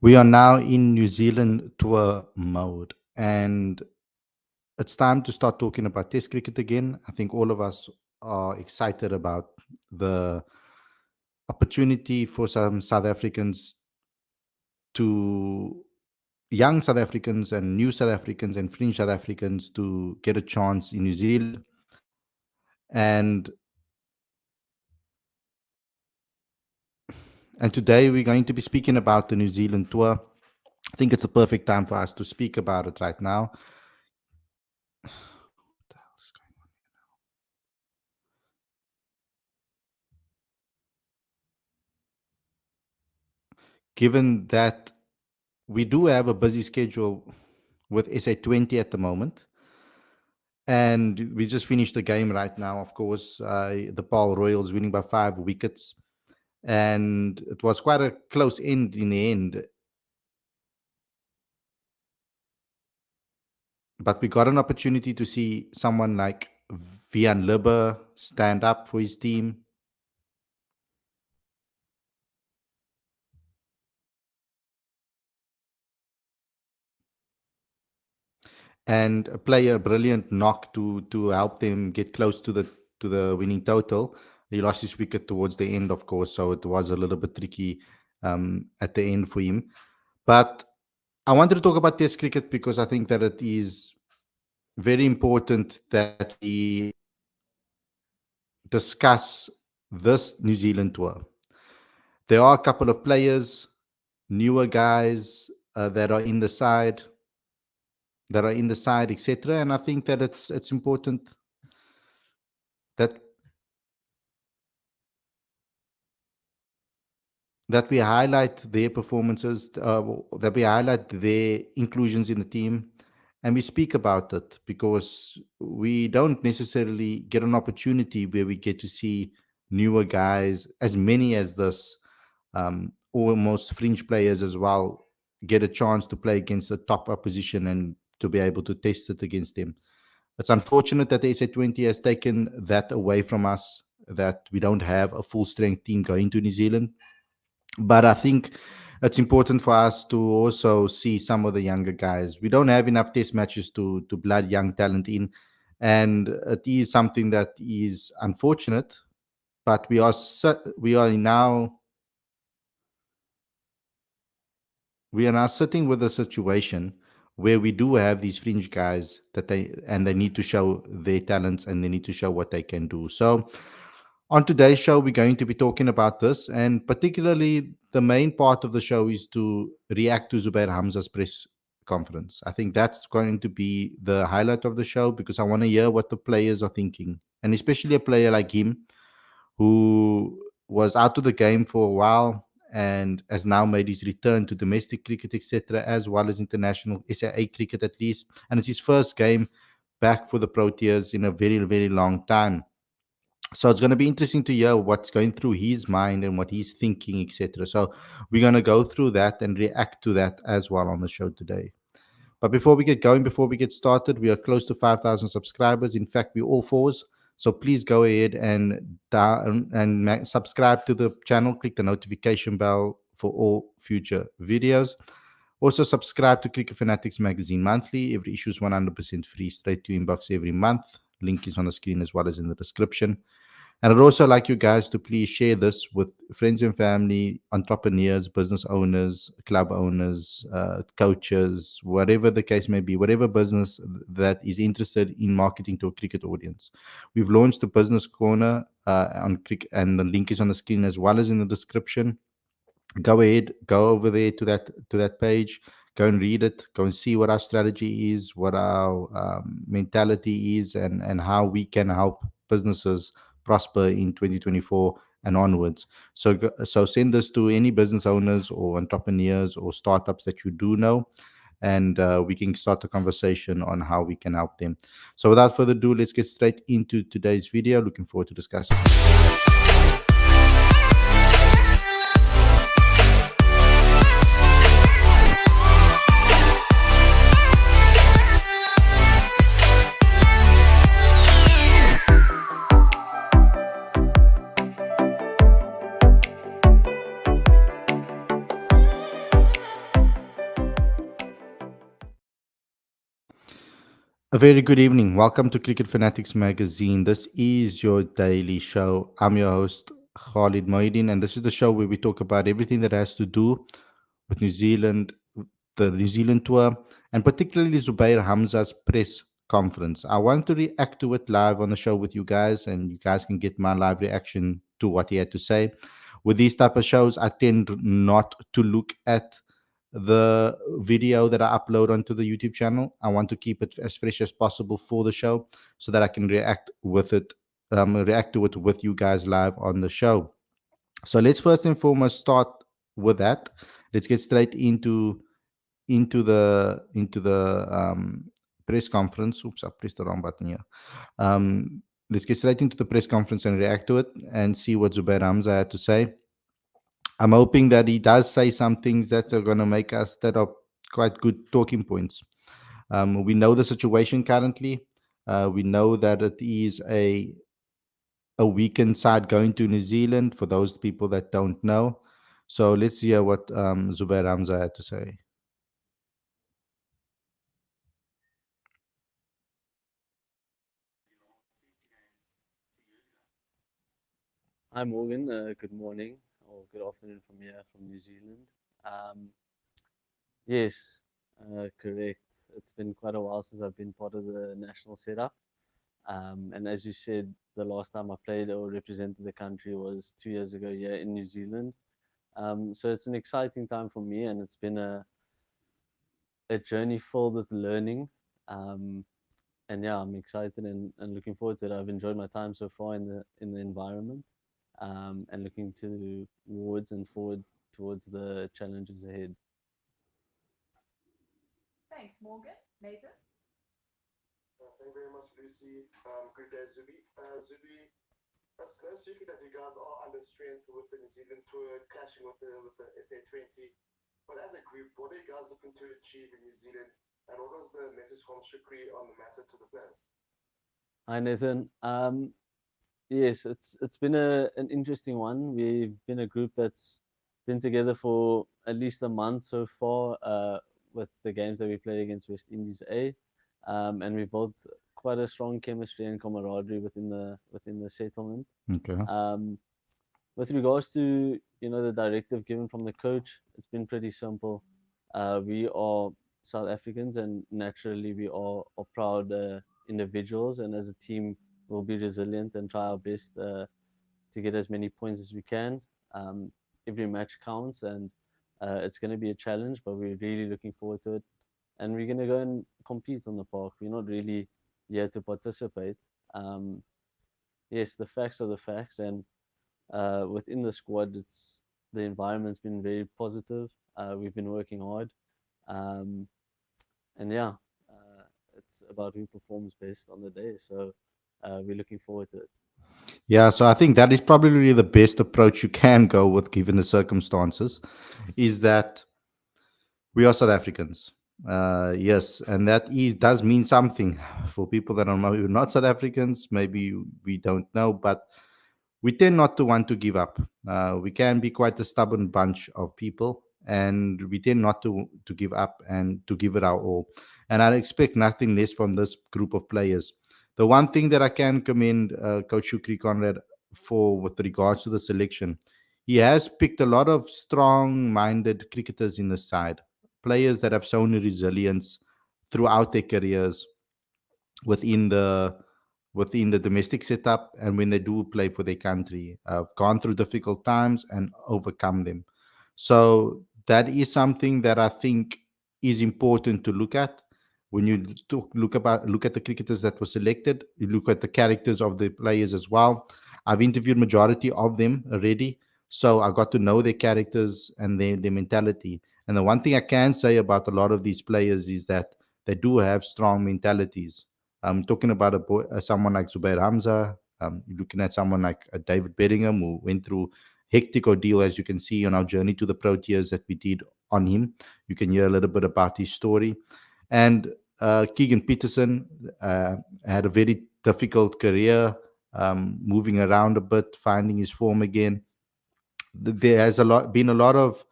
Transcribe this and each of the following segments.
We are now in New Zealand tour mode, and it's time to start talking about Test cricket again. I think all of us are excited about the opportunity for some South Africans to young South Africans and new South Africans and fringe South Africans to get a chance in New Zealand. And today we're going to be speaking about the New Zealand tour. I think it's a perfect time for us to speak about it right now. Given that we do have a busy schedule with SA20 at the moment, and we just finished the game right now. Of course, the Paul Royals winning by 5 wickets, and it was quite a close end in the end. But we got an opportunity to see someone like Vian Libber stand up for his team. And play a brilliant knock to help them get close to the winning total. He lost his wicket towards the end, of course, so it was a little bit tricky at the end for him. But I wanted to talk about Test cricket because I think that it is very important that we discuss this New Zealand tour. There are a couple of players, newer guys that are in the side, etc. And I think that it's important that we highlight their performances, that we highlight their inclusions in the team, and we speak about it because we don't necessarily get an opportunity where we get to see newer guys, as many as this, almost fringe players as well, get a chance to play against the top opposition and to be able to test it against them. It's unfortunate that the SA20 has taken that away from us, that we don't have a full strength team going to New Zealand. But I think it's important for us to also see some of the younger guys. We don't have enough test matches to blood young talent in, and it is something that is unfortunate. But we are now sitting with a situation where we do have these fringe guys that they need to show their talents and they need to show what they can do. So on today's show, we're going to be talking about this, and particularly the main part of the show is to react to Zubayr Hamza's press conference. I think that's going to be the highlight of the show because I want to hear what the players are thinking, and especially a player like him who was out of the game for a while and has now made his return to domestic cricket, etc., as well as international SAA cricket at least. And it's his first game back for the Proteas in a very, very long time. So it's going to be interesting to hear what's going through his mind and what he's thinking, etc. So we're going to go through that and react to that as well on the show today. But before we get going, before we get started, we are close to 5,000 subscribers. In fact, we're all fours. So please go ahead and subscribe to the channel. Click the notification bell for all future videos. Also, subscribe to Cricket Fanatics Magazine Monthly. Every issue is 100% free, straight to your inbox every month. Link is on the screen as well as in the description. And I'd also like you guys to please share this with friends and family, entrepreneurs, business owners, club owners, coaches, whatever the case may be, whatever business that is interested in marketing to a cricket audience. We've launched the Business Corner on Cricket, and the link is on the screen as well as in the description. Go ahead, go over there to that page, go and read it, go and see what our strategy is, what our mentality is, and how we can help businesses prosper in 2024 and onwards. So send this to any business owners or entrepreneurs or startups that you do know, and we can start a conversation on how we can help them. So without further ado, let's get straight into today's video. Looking forward to discussing. A very good evening. Welcome to Cricket Fanatics Magazine. This is your daily show. I'm your host, Khalid Moeddin, and this is the show where we talk about everything that has to do with New Zealand, the New Zealand tour, and particularly Zubayr Hamza's press conference. I want to react to it live on the show with you guys, and you guys can get my live reaction to what he had to say. With these type of shows, I tend not to look at the video that I upload onto the YouTube channel. I want to keep it as fresh as possible for the show so that I can react to it with you guys live on the show. So let's first and foremost start with that. Let's get straight into the press conference. Oops, I pressed the wrong button here. Let's get straight into the press conference and react to it and see what Zubair Hamza had to say. I'm hoping that he does say some things that are going to make us that are quite good talking points. We know the situation currently. We know that it is a weekend side going to New Zealand for those people that don't know. So let's hear what Zubair Hamza had to say. Hi Morgan, good morning or good afternoon from here from New Zealand. Um, yes, correct. It's been quite a while since I've been part of the national setup. And as you said, the last time I played or represented the country was 2 years ago here in New Zealand. So it's an exciting time for me, and it's been a journey filled with learning. Um, and yeah, I'm excited and looking forward to it. I've enjoyed my time so far in the environment, and looking towards and forward towards the challenges ahead. Hi Nathan. Yes, it's been an interesting one. We've been a group that's been together for at least a month so far, with the games that we played against West Indies A, and we built quite a strong chemistry and camaraderie within the settlement. Okay. Um, with regards to the directive given from the coach, it's been pretty simple. We are South Africans, and naturally we are proud individuals, and as a team, we'll be resilient and try our best to get as many points as we can. Um, every match counts, and it's going to be a challenge, but we're really looking forward to it. And we're going to go and compete on the park. We're not really here to participate. Um, yes, the facts are the facts, and within the squad, the environment's been very positive. We've been working hard, um, and yeah, it's about who performs best on the day. So we're looking forward to it. Yeah, so I think that is probably the best approach you can go with given the circumstances, is that we are South Africans. Yes, and that is does mean something for people that are maybe not South Africans. Maybe we don't know, but we tend not to want to give up. We can be quite a stubborn bunch of people, and we tend not to give up and to give it our all. And I expect nothing less from this group of players. The one thing that I can commend Coach Shukri Conrad for with regards to the selection, he has picked a lot of strong-minded cricketers in the side, players that have shown resilience throughout their careers within the within the domestic setup, and when they do play for their country, have gone through difficult times and overcome them. So that is something that I think is important to look at when you look at the cricketers that were selected. You look at the characters of the players as well. I've interviewed majority of them already, so I got to know their characters and their mentality. And the one thing I can say about a lot of these players is that they do have strong mentalities. Talking about someone like Zubair Hamza, you're looking at someone like David Bedingham, who went through hectic ordeal, as you can see on our journey to the Proteas that we did on him. You can hear a little bit about his story. And Keegan Peterson had a very difficult career, moving around a bit, finding his form again. There has been a lot of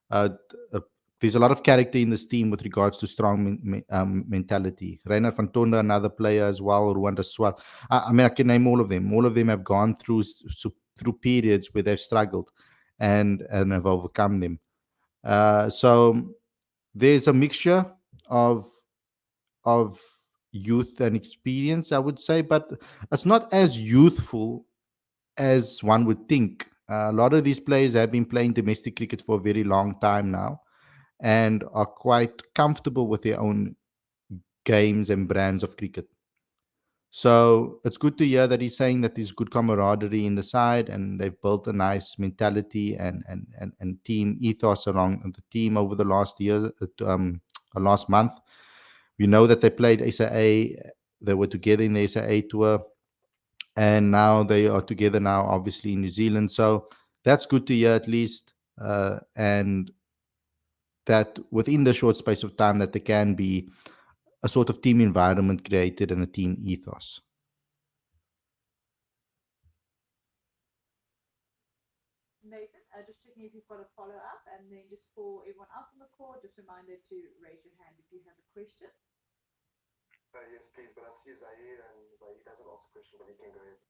uh, there's a lot of character in this team with regards to strong mentality. Reinhard van Tonde, another player as well, Rwanda Swart. I mean, I can name all of them. All of them have gone through periods where they've struggled and have overcome them. So there's a mixture of of youth and experience, I would say, but it's not as youthful as one would think. A lot of these players have been playing domestic cricket for a very long time now and are quite comfortable with their own games and brands of cricket. So it's good to hear that he's saying that there's good camaraderie in the side and they've built a nice mentality and team ethos around the team over the last year, last month. We know that they played SAA, they were together in the SAA tour, and now they are together now, obviously, in New Zealand. So that's good to hear at least. And that within the short space of time that there can be a sort of team environment created and a team ethos. Nathan, just checking if you've got a follow up, and then just for everyone else on the call, just a reminder to raise your hand if you have a question. Yes, please. But I see Zaire, and Zaire doesn't ask a question, but he can go ahead.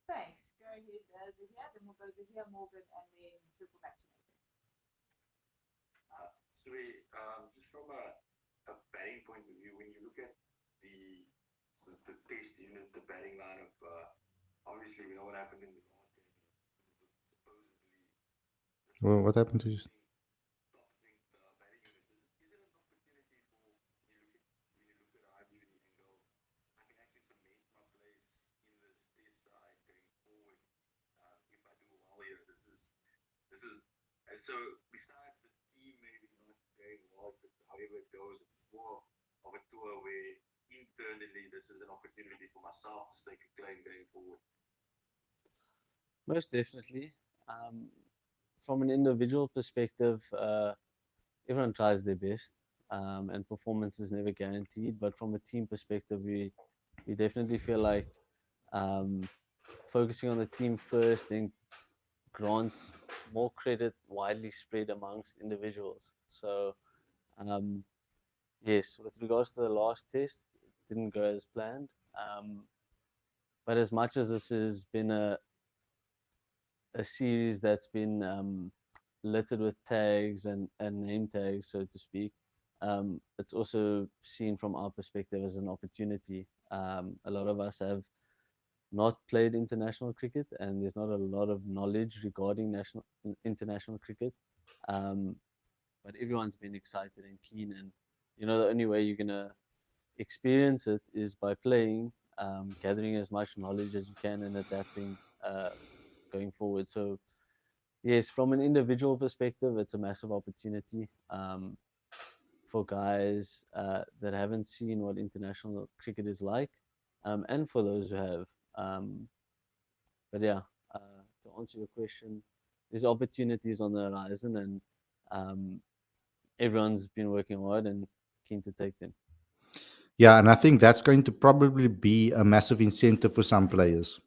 Thanks. Go ahead, Zahia. Then we'll go Zahia, Morgan, and then circle back to Nathan. Just from a batting point of view, when you look at the test unit, the batting lineup, obviously we know what happened in the last game. Supposedly, Well, what happened to you? top thing, batting unit. Is it an opportunity for when you look at our unit and go, I can actually cement my place in this test side going forward if I do well here. This is, and so besides the team maybe not going well, but however it goes, it's more of a tour where internally this is an opportunity for myself to stake a claim going forward. Most definitely. From an individual perspective, everyone tries their best, and performance is never guaranteed. But from a team perspective, we definitely feel like um, focusing on the team first then grants more credit widely spread amongst individuals. So, um, yes, with regards to the last test, it didn't go as planned. But as much as this has been a series that's been littered with tags and name tags, so to speak, it's also seen from our perspective as an opportunity. A lot of us have not played international cricket, and there's not a lot of knowledge regarding international cricket. Um, but everyone's been excited and keen, and the only way you're gonna experience it is by playing, gathering as much knowledge as you can, and adapting going forward. So yes, from an individual perspective, it's a massive opportunity for guys that haven't seen what international cricket is like, and for those who have. Um, but yeah, to answer your question, there's opportunities on the horizon, and um, everyone's been working hard and keen to take them. Yeah, and I think that's going to probably be a massive incentive for some players.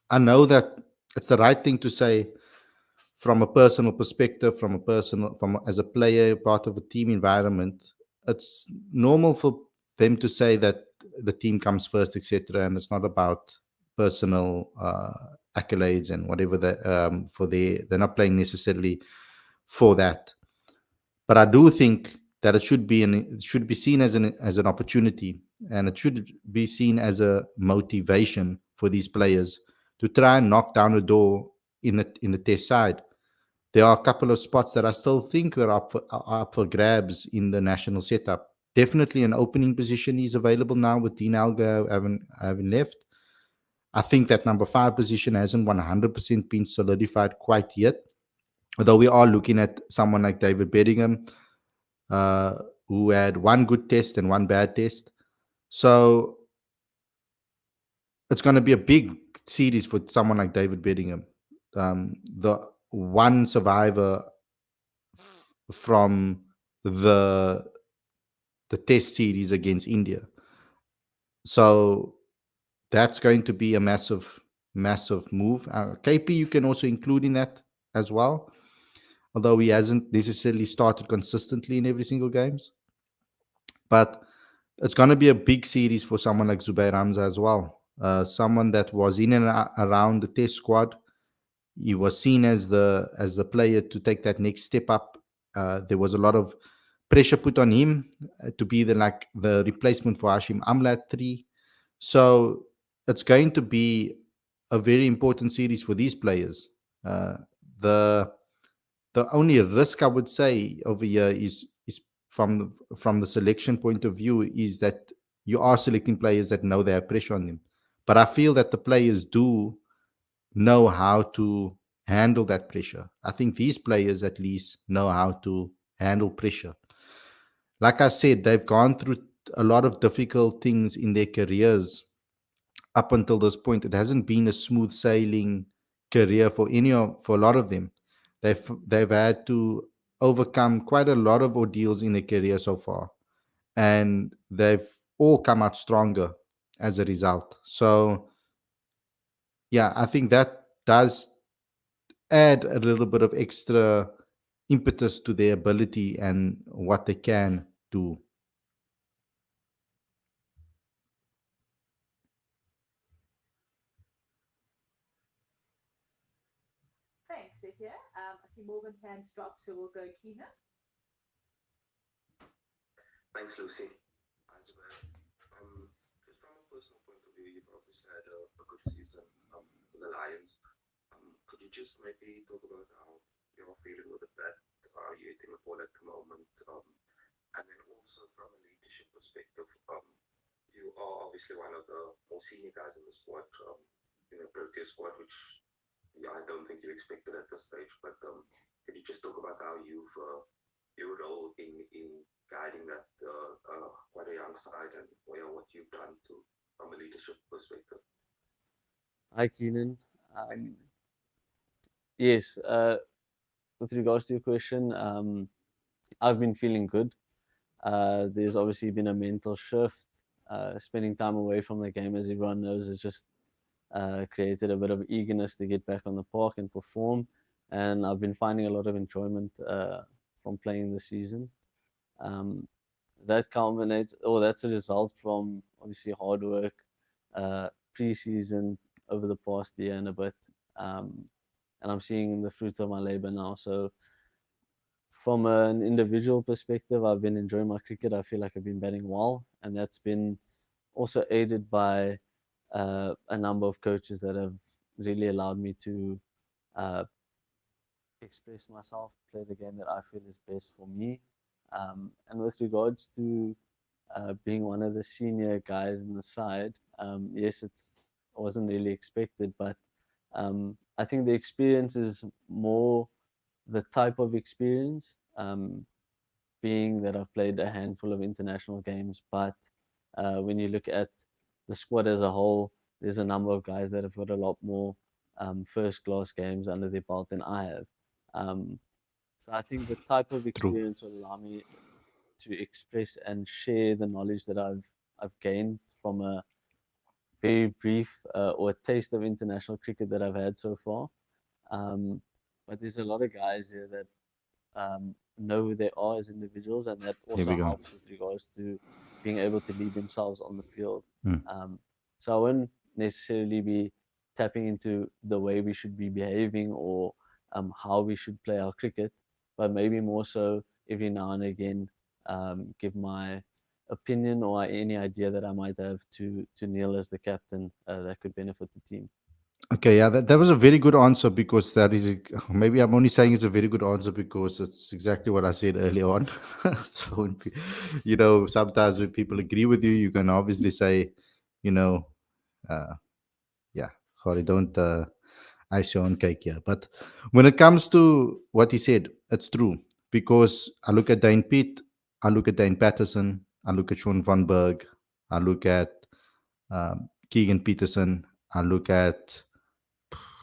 I know that it's the right thing to say from a personal perspective, from as a player, part of a team environment. It's normal for them to say that the team comes first, etc., and it's not about personal accolades and whatever that for they're not playing necessarily for that. But I do think that it should be seen as an opportunity, and it should be seen as a motivation for these players to try and knock down a door in the test side. There are a couple of spots that I still think are up for grabs in the national setup. Definitely an opening position is available now with Dean Alga having left. I think that number 5 position hasn't 100% been solidified quite yet, although we are looking at someone like David Bedingham, uh, who had one good test and one bad test. So it's going to be a big series for someone like David Bedingham, the one survivor from the the test series against India. So that's going to be a massive move. KP you can also include in that as well. although he hasn't necessarily started consistently in every single games. But it's going to be a big series for someone like Zubayr Hamza as well. Someone that was in and around the test squad. He was seen as the player to take that next step up. There was a lot of pressure put on him to be the replacement for Hashim Amla at 3. So it's going to be a very important series for these players. Uh, the the only risk I would say over here is from the selection point of view is that you are selecting players that know they have pressure on them. But I feel that the players do know how to handle that pressure. I think these players at least know how to handle pressure. Like I said, they've gone through a lot of difficult things in their careers up until this point. It hasn't been a smooth sailing career for a lot of them. They've had to overcome quite a lot of ordeals in their career so far, and they've all come out stronger as a result. So yeah, I think that does add a little bit of extra impetus to their ability and what they can do. Thanks, Sahir. I see Morgan's hands drop, so we'll go Keenan. Thanks, Lucy. As well. Just from a personal point of view, you've obviously had a good season with the Lions. Could you just maybe talk about how you're feeling with that? Are you eating the ball at the moment? And then also from a leadership perspective, you are obviously one of the more senior guys in the squad, in the Protea squad, which yeah, I don't think you expected at this stage. But can you just talk about how your role in guiding that quite a young side and what you've done to from a leadership perspective? Hi, Keenan. Yes, with regards to your question, I've been feeling good. There's obviously been a mental shift. Spending time away from the game, as everyone knows, has just created a bit of eagerness to get back on the park and perform. And I've been finding a lot of enjoyment from playing this season. Um, that culminates, or that's a result from obviously hard work, pre-season over the past year and a bit. Um, and I'm seeing the fruits of my labor now. So from an individual perspective, I've been enjoying my cricket. I feel like I've been batting well, and that's been also aided by a number of coaches that have really allowed me to uh, express myself, play the game that I feel is best for me. And with regards to being one of the senior guys in the side, yes, it wasn't really expected, but I think the experience is more the type of experience, being that I've played a handful of international games. But when you look at the squad as a whole, there's a number of guys that have got a lot more first class games under their belt than I have. Um, so I think the type of True. experience will allow me to express and share the knowledge that I've gained from a very brief or a taste of international cricket that I've had so far. Um, but there's a lot of guys here that know who they are as individuals, and that Here also we go. helps with regards to being able to lead themselves on the field. Mm. So I wouldn't necessarily be tapping into the way we should be behaving or how we should play our cricket, but maybe more so every now and again give my opinion or any idea that I might have to Neil as the captain that could benefit the team. Okay, yeah, that was a very good answer because that is maybe I'm only saying it's a very good answer because it's exactly what I said earlier on. So, sometimes when people agree with you, you can obviously say, you know, uh, yeah, sorry, don't ice your own cake here. But when it comes to what he said, it's true because I look at Dane Pitt, I look at Dane Patterson, I look at Sean Van Berg, I look at Keegan Peterson, I look at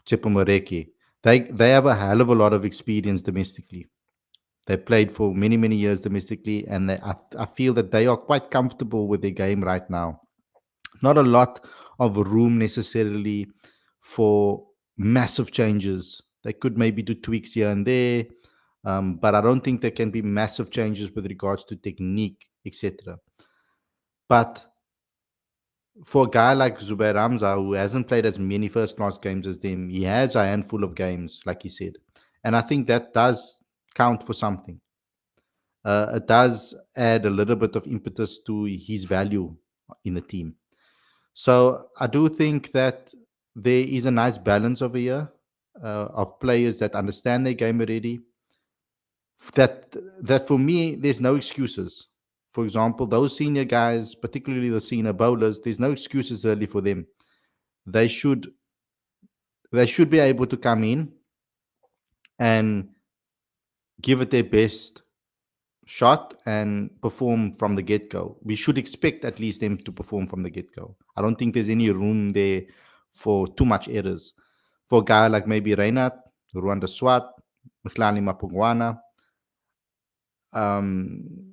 Chipamoreki. They have a hell of a lot of experience domestically. They played for many many years domestically, and I feel that they are quite comfortable with their game right now. Not a lot of room necessarily for massive changes. They could maybe do tweaks here and there, But I don't think there can be massive changes with regards to technique, etc. But for a guy like Zubayr Hamza, who hasn't played as many first class games as them, he has a handful of games, like he said. And I think that does count for something. It does add a little bit of impetus to his value in the team. So I do think that there is a nice balance over here of players that understand their game already. That that for me, there's no excuses. For example, those senior guys, particularly the senior bowlers, there's no excuses really for them. They should they should be able to come in and give it their best shot and perform from the get go. We should expect at least them to perform from the get go. I don't think there's any room there for too much errors. For a guy like maybe Reinhard, Rwanda Swat, Mkhlani Mapungwana, um,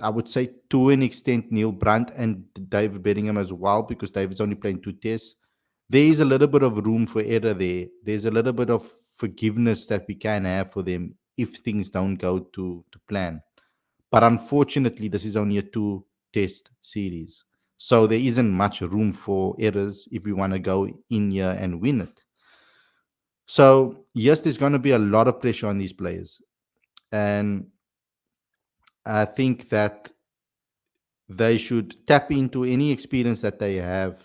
I would say to an extent Neil Brandt and David Bedingham as well, because David's only playing 2 tests. There is a little bit of room for error there. There's a little bit of forgiveness that we can have for them if things don't go to plan. But unfortunately, this is only a 2 test series. So there isn't much room for errors if we want to go in here and win it. So, yes, there's going to be a lot of pressure on these players. And I think that they should tap into any experience that they have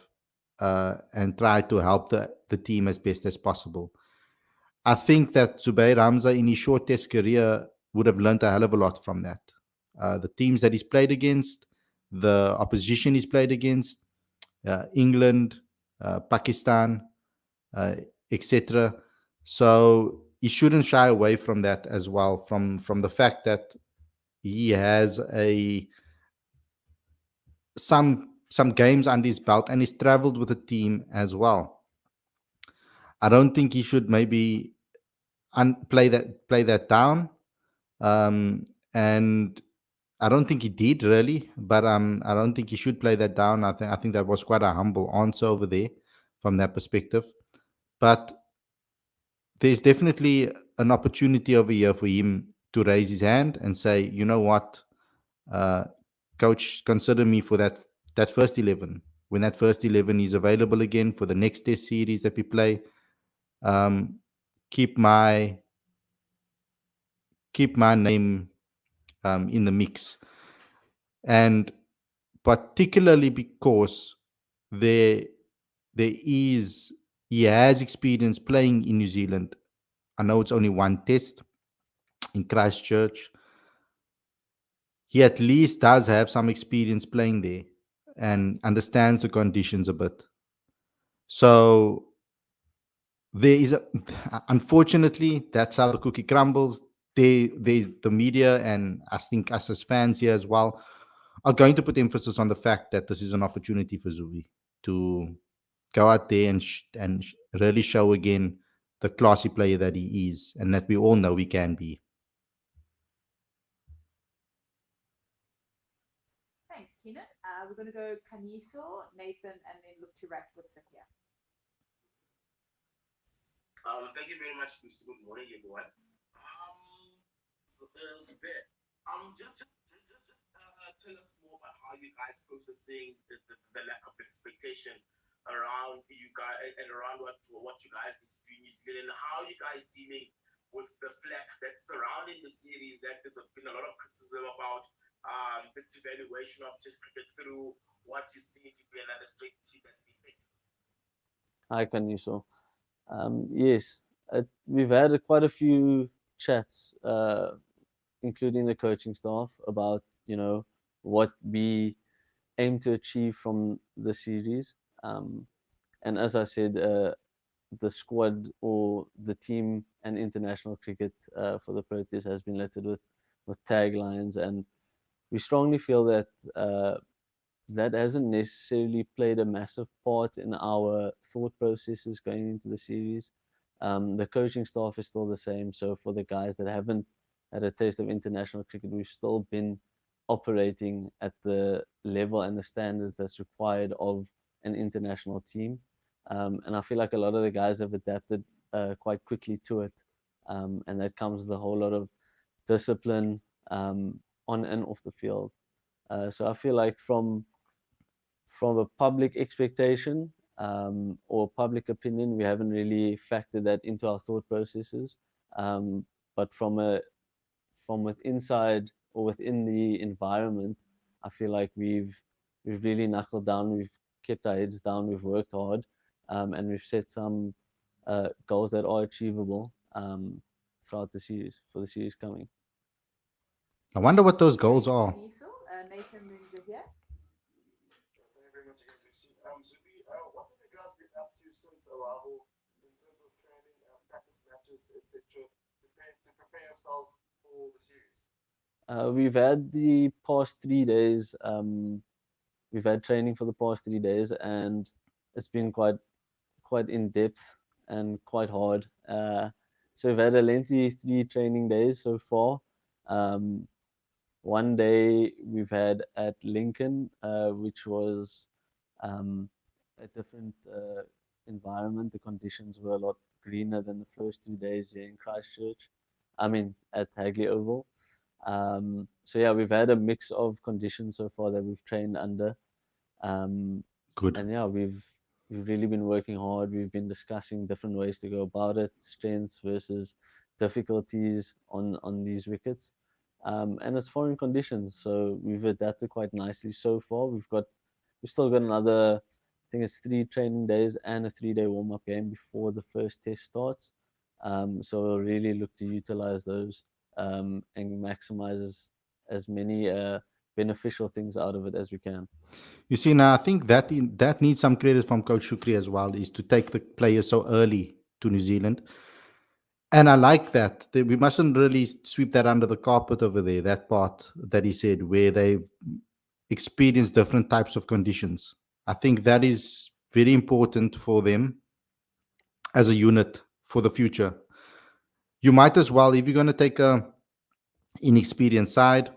and try to help the team as best as possible. I think that Zubayr Hamza in his short test career would have learned a hell of a lot from that. The teams that he's played against, the opposition he's played against, England, Pakistan, uh, etc. So he shouldn't shy away from that as well, from the fact that he has a some games under his belt and he's traveled with the team as well. I don't think he should maybe play that down. Um, and I don't think he did really, but I don't think he should play that down. I think that was quite a humble answer over there from that perspective. But there's definitely an opportunity over here for him to raise his hand and say, you know what, uh, coach, consider me for that first 11. When that first 11 is available again for the next test series that we play, um, keep my keep my name in the mix. And particularly because there there is he has experience playing in New Zealand. I know it's only 1 test in Christchurch. He at least does have some experience playing there and understands the conditions a bit. So there is unfortunately that's how the cookie crumbles. They the media and I think us as fans here as well are going to put emphasis on the fact that this is an opportunity for Zubi to go out there and really show again the classy player that he is and that we all know he can be. Thanks, Keenan. We're going to go Kaniso, Nathan, and then look to wrap with Cynthia. Thank you very much, Mr. Good morning, everyone. So there's a bit. Just tell us more about how you guys processing the lack of expectation around you guys and around what you guys need to do in New Zealand and how you guys dealing with the flack that's surrounding the series. That there's been a lot of criticism about the devaluation of Test cricket through what is seen to be an administrative that's been picked. Hi, Kaniso. Yes, we've had quite a few chats, including the coaching staff, about what we aim to achieve from the series. And as I said, the squad or the team and international cricket for the Proteas has been littered with taglines, and we strongly feel that that hasn't necessarily played a massive part in our thought processes going into the series. The coaching staff is still the same. So for the guys that haven't had a taste of international cricket, we've still been operating at the level and the standards that's required of an international team. And I feel like a lot of the guys have adapted quite quickly to it. and that comes with a whole lot of discipline on and off the field. So I feel like from a public expectation or public opinion, we haven't really factored that into our thought processes. Um, but from with inside or within the environment, I feel like we've really knuckled down. We've kept our heads down. We've worked hard, and we've set some goals that are achievable throughout the series for the series coming. I wonder what those goals Thanks, are. Nisel. Nathan, then Zahir. Thank you very much again, Lucy. Zubi, what have you guys been up to since arrival in terms of training, practice matches, etc., to prepare yourselves for the series? We've had the past 3 days. We've had training for the past 3 days, and it's been quite in depth and quite hard. So we've had a lengthy 3 training days so far. Um, one day we've had at Lincoln, which was um, a different environment. The conditions were a lot greener than the first 2 days here in Christchurch. I mean, at Hagley Oval. So yeah, we've had a mix of conditions so far that we've trained under. Um, Good. and yeah, we've really been working hard. We've been discussing different ways to go about it, strengths versus difficulties on these wickets. And it's foreign conditions, so we've adapted quite nicely so far. We've still got another, I think it's 3 training days and a 3 day warm up game before the first test starts. So we'll really look to utilize those and maximize as many beneficial things out of it as we can. You see, now I think that needs some credit from Coach Shukri as well, is to take the players so early to New Zealand. And I like that. We mustn't really sweep that under the carpet over there, that part that he said, where they've experienced different types of conditions. I think that is very important for them as a unit for the future. You might as well, if you're going to take a inexperienced side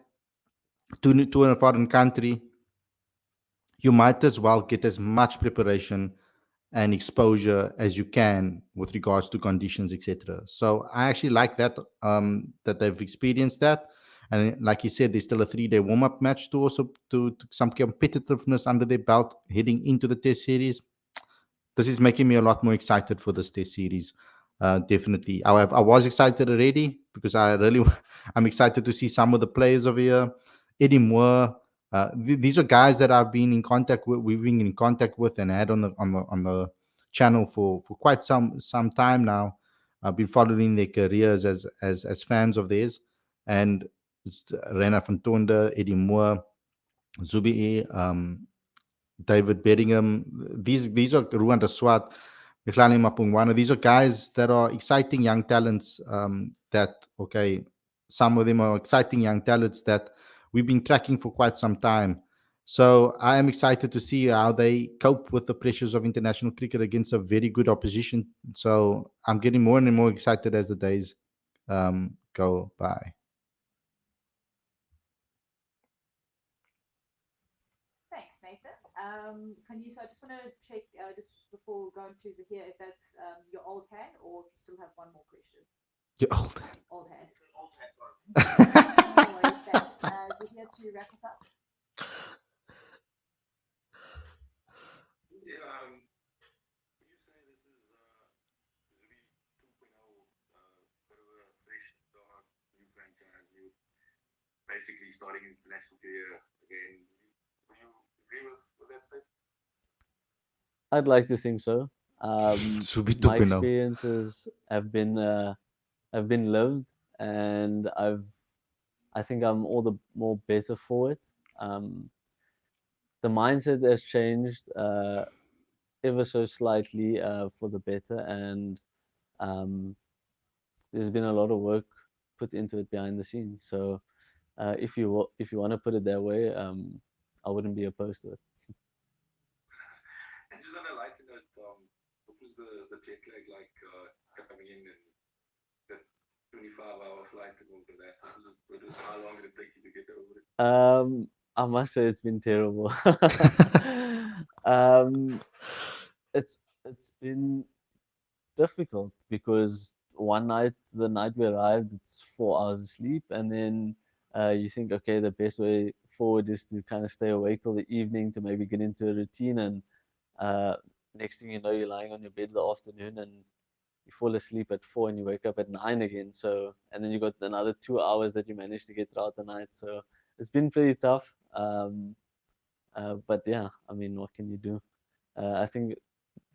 to a foreign country, you might as well get as much preparation and exposure as you can with regards to conditions, etc. So I actually like that, that they've experienced that. And like you said, there's still a 3 day warm up match to also to some competitiveness under their belt heading into the test series. This is making me a lot more excited for this test series. Definitely, I was excited already because I really I'm excited to see some of the players over here. Eddie Moore. These are guys that I've been in contact with. We've been in contact with and had on the channel for quite some time now. I've been following their careers as fans of theirs, and it's Rena van Tonder, Eddie Moore, Zubayr, David Bedingham. These are Rwanda Swat, Mihlani Mapungwana. These are guys that are exciting young talents. Some of them are exciting young talents that we've been tracking for quite some time. So I am excited to see how they cope with the pressures of international cricket against a very good opposition. So I'm getting more and more excited as the days go by. Thanks, Nathan. So I just want to check just before going to Zahir if that's your old hand or if you still have one more question. You're old. Old hand. It's an old hat, sorry. No worries, thanks. Zahir, to wrap us up. Yeah, would you say this is Zubi 2.0, bit of a fresh start, new franchise, new basically starting international career again? Would you agree with that statement? I'd like to think so. Subi My 2.0. experiences have been lived, and I think I'm all the more better for it. Um, the mindset has changed ever so slightly for the better, and um, there's been a lot of work put into it behind the scenes. So if you want to put it that way, I wouldn't be opposed to it. And just on a lighter note, what was the jet lag like coming in and the 25-hour flight and all of that? How long did it take you to get over it? I must say it's been terrible. um, it's been difficult because one night, the night we arrived, it's 4 hours of sleep, and then you think, okay, the best way forward is to kind of stay awake till the evening to maybe get into a routine, and uh, next thing you know, you're lying on your bed in the afternoon, and you fall asleep at 4 and you wake up at 9 again. So, and then you got another 2 hours that you managed to get throughout the night. So it's been pretty tough. But yeah, I mean, what can you do? I think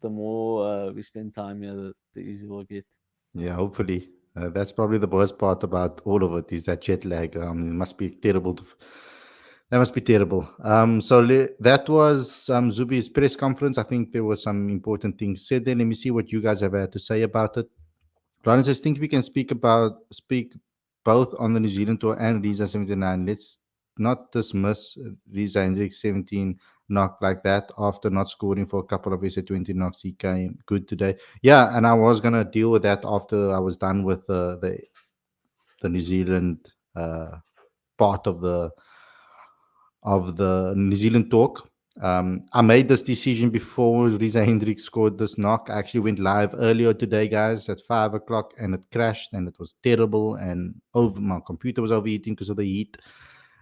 the more we spend time here, the easier we'll get. Yeah, hopefully. That's probably the worst part about all of it is that jet lag. It must be terrible. That must be terrible. That was Zubi's press conference. I think there were some important things said there. Let me see what you guys have had to say about it. Lawrence, I think we can speak both on the New Zealand tour and Riza 79. Let's not dismiss Riza Hendricks 17 knock like that after not scoring for a couple of SA20 knocks. He came good today. Yeah, and I was gonna deal with that after I was done with the New Zealand part of the New Zealand talk. I made this decision before Riza Hendricks scored this knock. I actually went live earlier today, guys, at 5 o'clock, and it crashed and it was terrible. And over my computer was overheating because of the heat,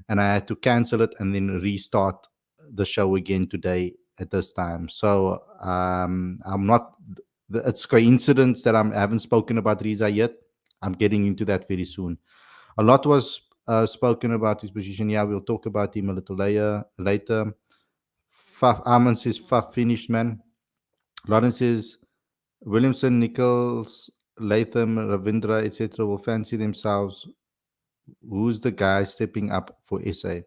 and I had to cancel it and then restart the show again today at this time. So I'm not. It's coincidence that I haven't spoken about Riza yet. I'm getting into that very soon. A lot was spoken about his position. Yeah, we'll talk about him a little later. Faf Arman says Faf finished, man. Lawrence says Williamson, Nichols, Latham, Ravindra, etc. will fancy themselves. Who's the guy stepping up for SA?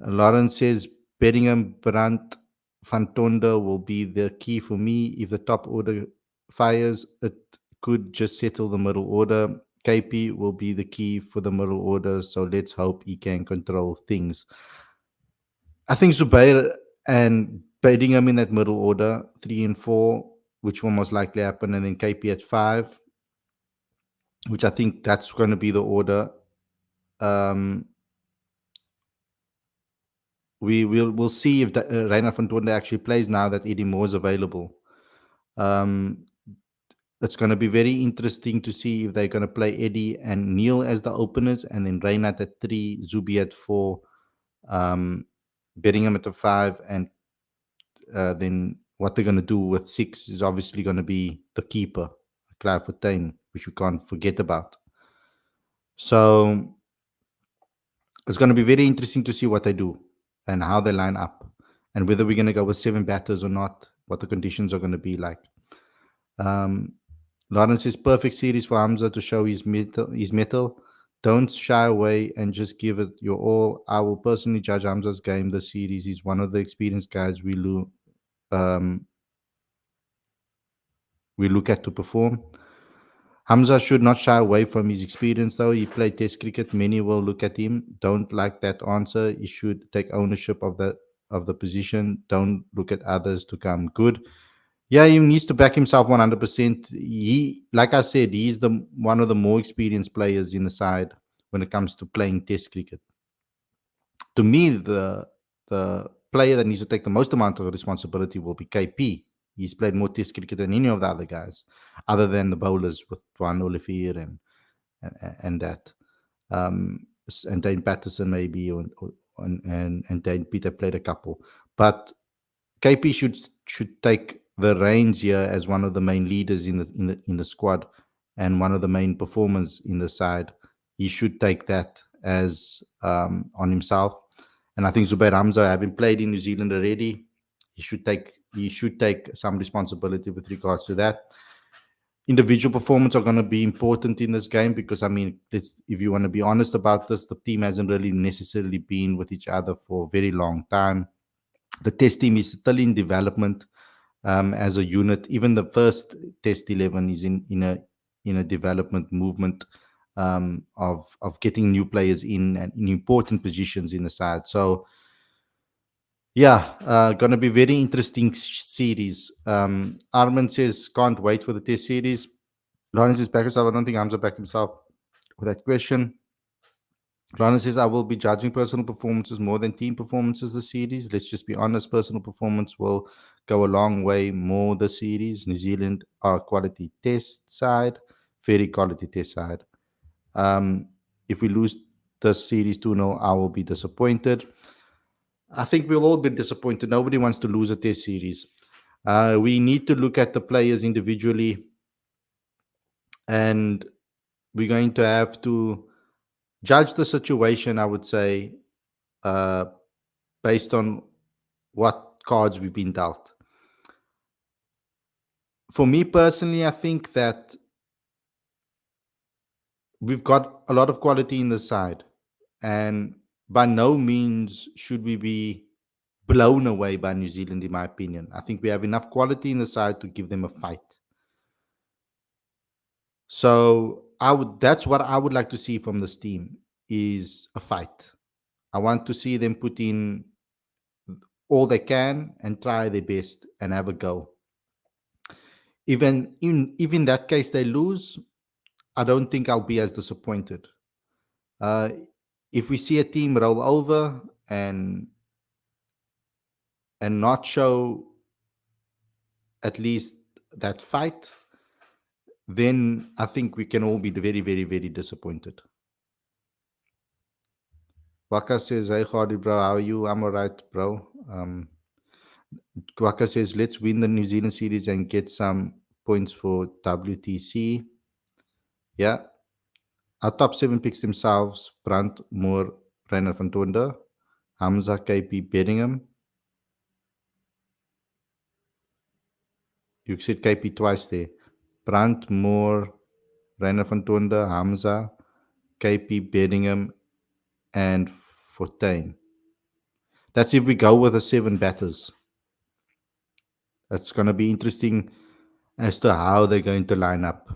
Lawrence says Bellingham, Brandt, Fantonda will be the key for me. If the top order fires, it could just settle the middle order. KP will be the key for the middle order, so let's hope he can control things. I think Zubayr and Bellingham in that middle order, 3 and 4, which will most likely happen, and then KP at 5, which I think that's going to be the order. We'll see if Reina Fantonda actually plays now that Eddie Moore is available. It's going to be very interesting to see if they're going to play Eddie and Neil as the openers, and then Reinhardt at 3, Zubi at 4, Bellingham at the 5, and then what they're going to do with 6 is obviously going to be the keeper, Clive Fontaine, which we can't forget about. So it's going to be very interesting to see what they do and how they line up, and whether we're going to go with 7 batters or not, what the conditions are going to be like. Lawrence says perfect series for Hamza to show his metal. Don't shy away and just give it your all. I will personally judge Hamza's game this series. He's one of the experienced guys we look at to perform. Hamza should not shy away from his experience, though. He played Test cricket. Many will look at him. Don't like that answer. He should take ownership of the position. Don't look at others to come good. Yeah, he needs to back himself 100%. He, like I said, he's one of the more experienced players in the side when it comes to playing Test cricket. To me, the player that needs to take the most amount of responsibility will be KP. He's played more Test cricket than any of the other guys, other than the bowlers with Tuan Olivier and that, and Dane Patterson maybe, and Dane Peter played a couple, but KP should take the reins here as one of the main leaders in the squad and one of the main performers in the side. He should take that as on himself. And I think Zubayr Hamza, having played in New Zealand already, he should take some responsibility with regards to that. Individual performance are going to be important in this game because, I mean, if you want to be honest about this, the team hasn't really necessarily been with each other for a very long time. The Test team is still in development as a unit. Even the first Test 11 is in a development movement of getting new players in and in important positions in the side. So yeah, going to be very interesting series. Armin says can't wait for the Test series. Lawrence is back himself. I don't think Hamza backed himself with that question. Lawrence says, I will be judging personal performances more than team performances this series. Let's just be honest, personal performance will go a long way more this series. New Zealand are a quality test side, very quality test side. Um, if we lose this series 2-0, I will be disappointed. I think we'll all be disappointed. Nobody wants to lose a test series. We need to look at the players individually, and we're going to have to judge the situation, I would say, uh, based on what cards we've been dealt. For me personally, I think that we've got a lot of quality in the side, and by no means should we be blown away by New Zealand, in my opinion. I think we have enough quality in the side to give them a fight. So that's what I would like to see from this team is a fight. I want to see them put in all they can and try their best and have a go. Even in that case they lose, I don't think I'll be as disappointed. Uh, if we see a team roll over and not show at least that fight, then I think we can all be very, very, very disappointed. Waka says, "Hey, Khadi, bro, how are you? I'm alright, bro." Waka says, "Let's win the New Zealand series and get some points for WTC." Yeah, our top seven picks themselves: Brandt, Moore, Reiner van Tonder, Hamza, KP, Bedingham. You said KP twice there. Brandt, Moore, Reiner van Tonder, Hamza, KP, Bedingham, and Fortuin. That's if we go with the seven batters. It's going to be interesting as to how they're going to line up.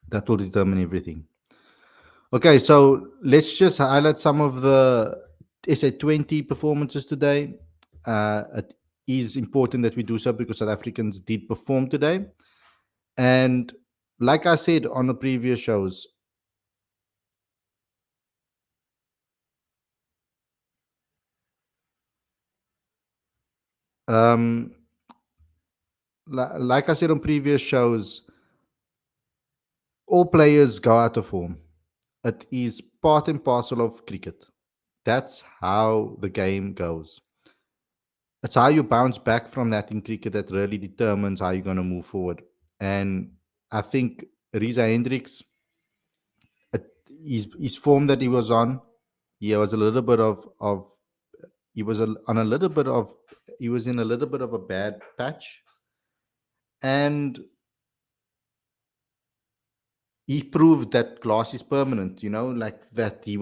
That will determine everything. Okay, so let's just highlight some of the SA20 performances today. It is important that we do so because South Africans did perform today. And like I said on the previous shows, um, like I said on previous shows, all players go out of form. It is part and parcel of cricket. That's how the game goes. It's how you bounce back from that in cricket that really determines how you're going to move forward. And I think Riza Hendricks, his form that he was on, he was a little bit of he was on a little bit of he was in a little bit of a bad patch, and he proved that glass is permanent. Like that he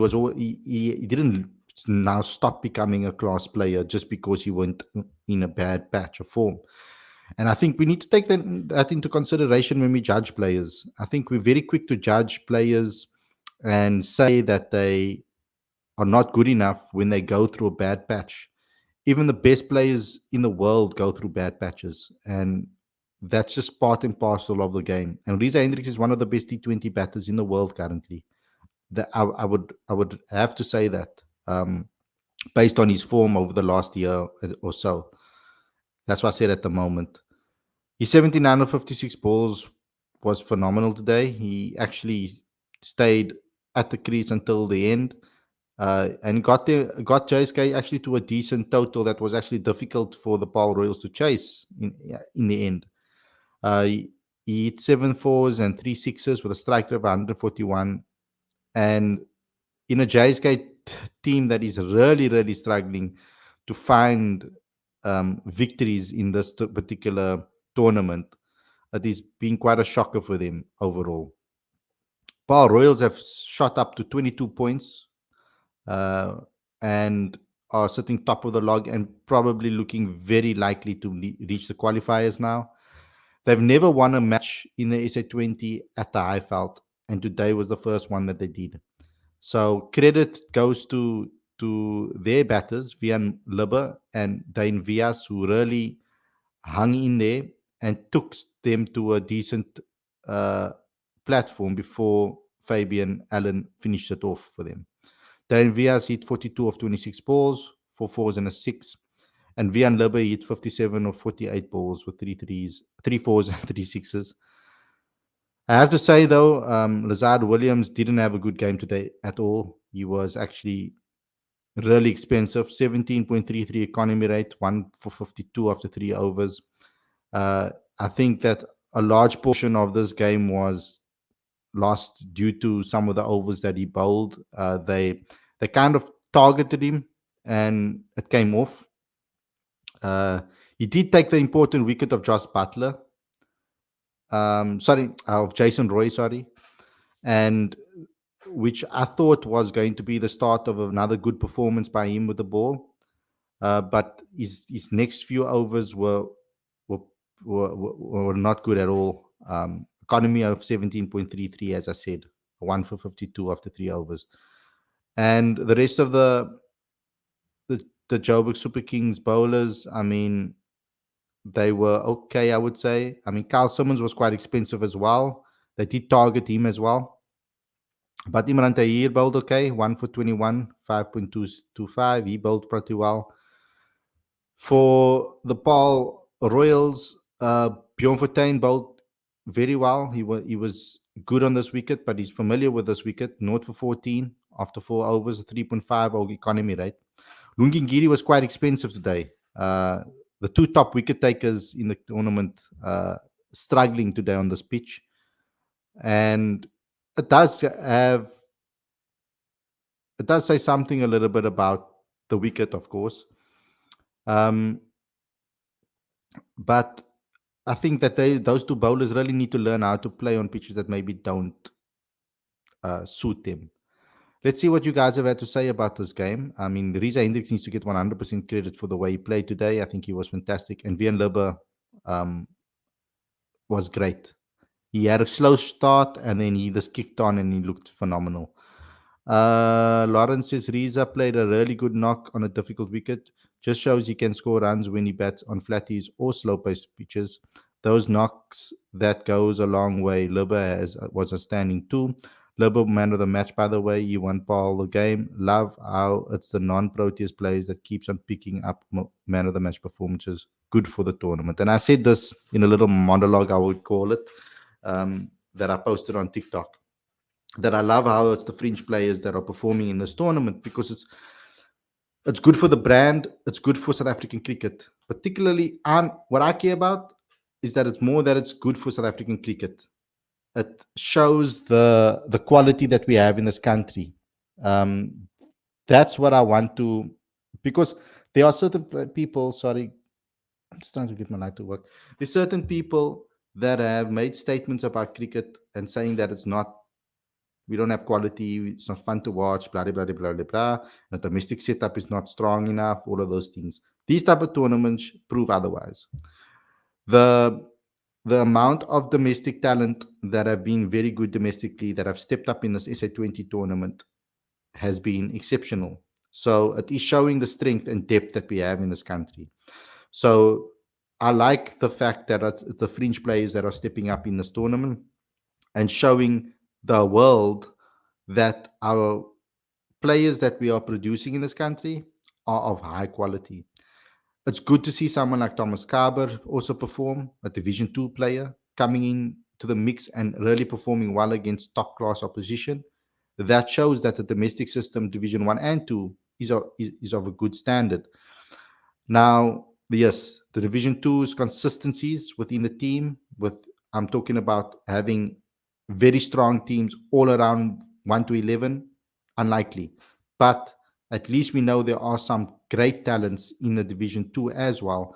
didn't now stop becoming a class player just because he went in a bad patch of form. And I think we need to take that into consideration when we judge players. I think we're very quick to judge players and say that they are not good enough when they go through a bad patch. Even the best players in the world go through bad patches. And that's just part and parcel of the game. And Riza Hendricks is one of the best T20 batters in the world currently. I would have to say that based on his form over the last year or so. That's what I said at the moment. His 79 of 56 balls was phenomenal today. He actually stayed at the crease until the end and got JSK actually to a decent total that was actually difficult for the Paul Royals to chase in the end. He hit 7 4s and 3 6s with a strike rate of 141. And in a JSK team that is really, really struggling to find victories in this particular tournament, it is being quite a shocker for them overall. Paul Royals have shot up to 22 points uh, and are sitting top of the log and probably looking very likely to reach the qualifiers now. They've never won a match in the SA20 at the Highveld, and today was the first one that they did. So credit goes to their batters, Vian Libber and Dane Vias, who really hung in there and took them to a decent uh, platform before Fabian Allen finished it off for them. Dane Vias hit 42 of 26 balls, 4 4s and a 6. And Vian Lubbe hit 57 or 48 balls with three fours, and three sixes. I have to say though, Lazard Williams didn't have a good game today at all. He was actually really expensive. 17.33 economy rate, 1 for 52 after 3 overs. Uh, I think that a large portion of this game was lost due to some of the overs that he bowled. They kind of targeted him, and it came off. Uh, he did take the important wicket of Josh Butler. Sorry, of Jason Roy. Sorry, and which I thought was going to be the start of another good performance by him with the ball. But his next few overs were were not good at all. Economy of 17.33, as I said, 1 for 52 after 3 overs, and the rest of the Joburg Super Kings bowlers, I mean, they were okay, I would say. I mean, Kyle Simmons was quite expensive as well. They did target him as well. But Imran Tahir bowled okay, 1 for 21, 5.225. He bowled pretty well. For the Paul Royals, Bjorn Fortuin bowled very well. He was good on this wicket, but he's familiar with this wicket. 0 for 14 after 4 overs, a 3.5 economy rate. Lungingiri was quite expensive today. The two top wicket takers in the tournament struggling today on this pitch, and it does have it does say something a little bit about the wicket, of course. Um, but I think that those two bowlers really need to learn how to play on pitches that maybe don't suit them. Let's see what you guys have had to say about this game. I mean, Riza Hendricks needs to get 100% credit for the way he played today. I think he was fantastic. And Vian Lubbe um, was great. He had a slow start and then he just kicked on and he looked phenomenal. Lawrence says Riza played a really good knock on a difficult wicket. Just shows he can score runs when he bats on flatties or slow pace pitches. Those knocks that goes a long way. Lubbe was outstanding too. Lubbe man of the match, by the way. He won Paul the game. Love how it's the non-Proteas players that keeps on picking up man of the match performances. Good for the tournament. And I said this in a little monologue, I would call it, that I posted on TikTok, that I love how it's the fringe players that are performing in this tournament, because it's good for the brand, it's good for South African cricket. Particularly, what I care about is that it's good for South African cricket. It shows the quality that we have in this country. Um, that's what I want to, because there are certain people. Sorry, I'm just trying to get my light to work. There's certain people that have made statements about cricket and saying that we don't have quality, it's not fun to watch, blah, blah, blah, blah, blah, blah. The domestic setup is not strong enough, all of those things. These type of tournaments prove otherwise. The amount of domestic talent that have been very good domestically, that have stepped up in this SA20 tournament, has been exceptional. So it is showing the strength and depth that we have in this country. So I like the fact that it's the fringe players that are stepping up in this tournament and showing the world that our players that we are producing in this country are of high quality. It's good to see someone like Thomas Carber also perform, a Division 2 player coming in to the mix and really performing well against top class opposition. That shows that the domestic system, Division 1 and 2, is of a good standard. Now, yes, the Division 2's consistencies within the team, I'm talking about having very strong teams all around 1 to 11, unlikely. But at least we know there are some great talents in the Division 2 as well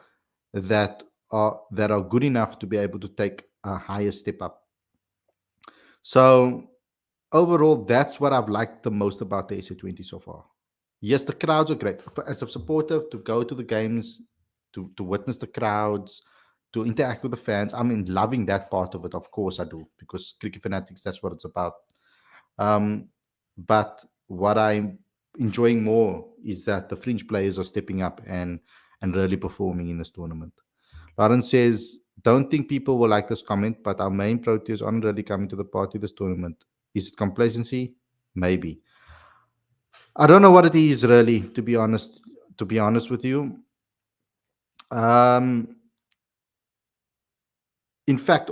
that are good enough to be able to take a higher step up. So overall, that's what I've liked the most about the SA20 so far. Yes, the crowds are great. As a supporter, to go to the games, to witness the crowds, to interact with the fans, I mean, loving that part of it. Of course, I do, because Cricket Fanatics, that's what it's about. But what I'm enjoying more is that the fringe players are stepping up and really performing in this tournament. Lauren says, don't think people will like this comment, but our main Proteas aren't really coming to the party this tournament. Is it complacency? Maybe. I don't know what it is really, to be honest with you. Um, in fact,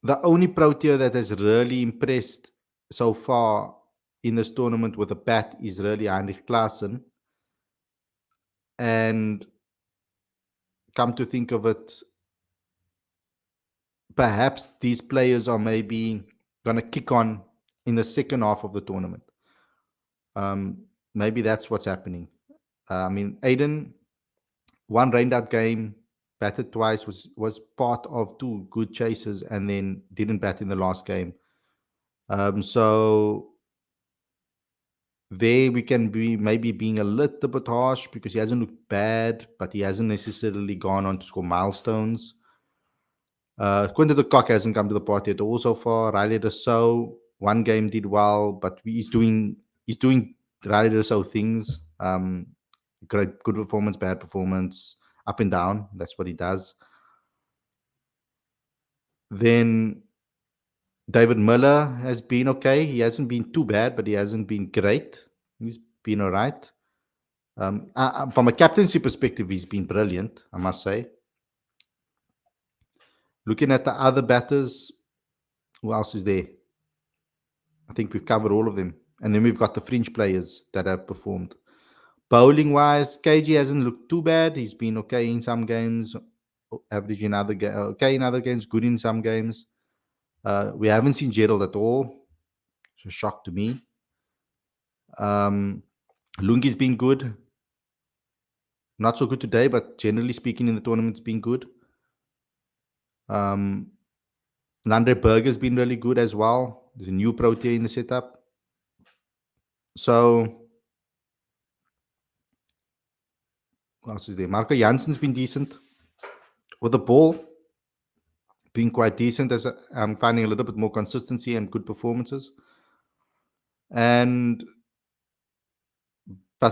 the only Protea that has really impressed so far in this tournament with a bat is really Heinrich Klaassen. And come to think of it, perhaps these players are maybe going to kick on in the second half of the tournament. Maybe that's what's happening. I mean, Aiden, one rained out game, batted twice, was part of two good chases, and then didn't bat in the last game. So there we can be maybe being a little bit harsh because he hasn't looked bad, but he hasn't necessarily gone on to score milestones. Quinton de Kock hasn't come to the party at all so far. Riley de So, one game did well, but he's doing Riley de So things. Great, good performance, bad performance, up and down. That's what he does. Then David Miller has been okay. He hasn't been too bad, but he hasn't been great. He's been all right. From a captaincy perspective, he's been brilliant, I must say. Looking at the other batters, who else is there? I think we've covered all of them. And then we've got the fringe players that have performed. Bowling wise, KG hasn't looked too bad. He's been okay in some games, average in other games, okay in other games, good in some games. We haven't seen Gerald at all. It's a shock to me. Lungi's been good. Not so good today, but generally speaking in the tournament, it's been good. Nandre Berger's been really good as well. There's a new Protea in the setup. So, what else is there? Marco Jansen's been decent. With the ball, being quite decent. As I'm finding a little bit more consistency and good performances. But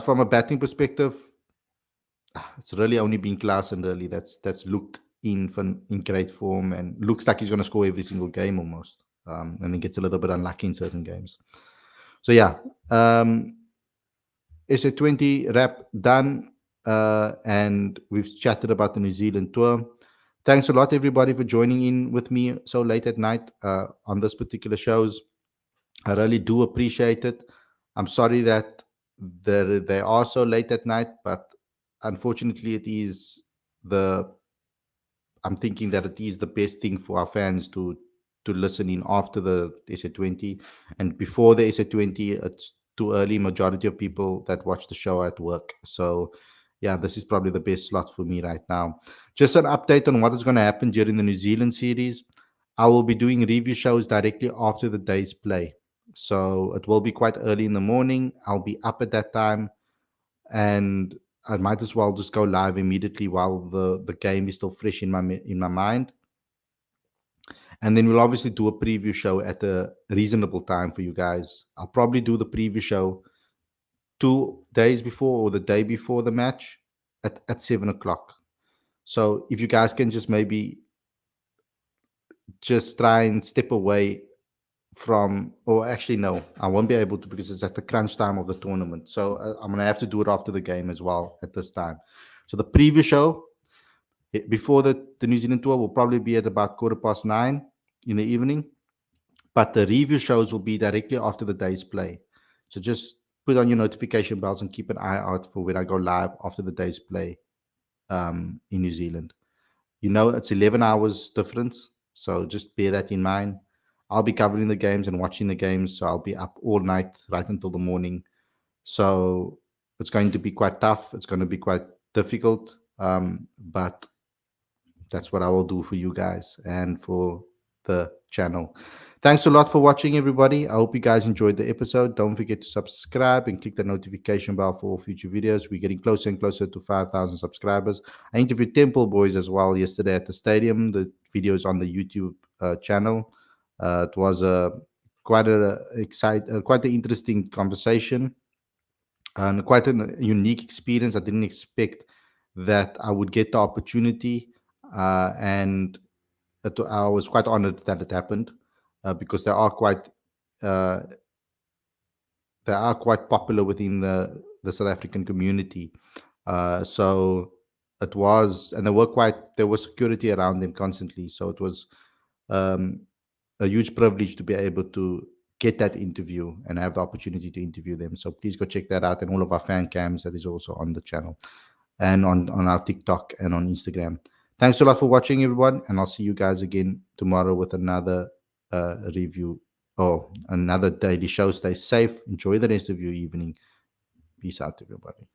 from a batting perspective, it's really only been Klaassen really that's looked in great form and looks like he's going to score every single game almost, and then gets a little bit unlucky in certain games. So yeah, SA20 wrap done, and we've chatted about the New Zealand tour. Thanks a lot, everybody, for joining in with me so late at night on this particular shows. I really do appreciate it. I'm sorry that they are so late at night, but unfortunately, I'm thinking that it is the best thing for our fans to listen in after the SA20, and before the SA20, it's too early. Majority of people that watch the show are at work, so yeah, this is probably the best slot for me right now. Just an update on what is going to happen during the New Zealand series. I will be doing review shows directly after the day's play. So it will be quite early in the morning. I'll be up at that time, and I might as well just go live immediately while the game is still fresh in my mind. And then we'll obviously do a preview show at a reasonable time for you guys. I'll probably do the preview show 2 days before or the day before the match at 7 o'clock. So if you guys can just maybe just try and step away from, or actually no, I won't be able to because it's at the crunch time of the tournament. So I'm gonna have to do it after the game as well at this time. So the preview show before the New Zealand tour will probably be at about 9:15 in the evening, but the review shows will be directly after the day's play. So just put on your notification bells and keep an eye out for when I go live after the day's play in New Zealand. You know, it's 11 hours difference, so just bear that in mind. I'll be covering the games and watching the games, so I'll be up all night right until the morning. So it's going to be quite tough. It's going to be quite difficult, but that's what I will do for you guys and for the channel. Thanks a lot for watching, everybody. I hope you guys enjoyed the episode. Don't forget to subscribe and click the notification bell for all future videos. We're getting closer and closer to 5,000 subscribers. I interviewed Temple Boys as well yesterday at the stadium. The video is on the YouTube channel. It was quite an interesting conversation and quite a unique experience. I didn't expect that I would get the opportunity, and I was quite honored that it happened because uh, they are quite popular within the South African community. So it was, and there was security around them constantly. So it was um, a huge privilege to be able to get that interview and have the opportunity to interview them. So please go check that out, and all of our fan cams that is also on the channel and on our TikTok and on Instagram. Thanks a lot for watching, everyone, and I'll see you guys again tomorrow with another review or another daily show. Stay safe. Enjoy the rest of your evening. Peace out, everybody.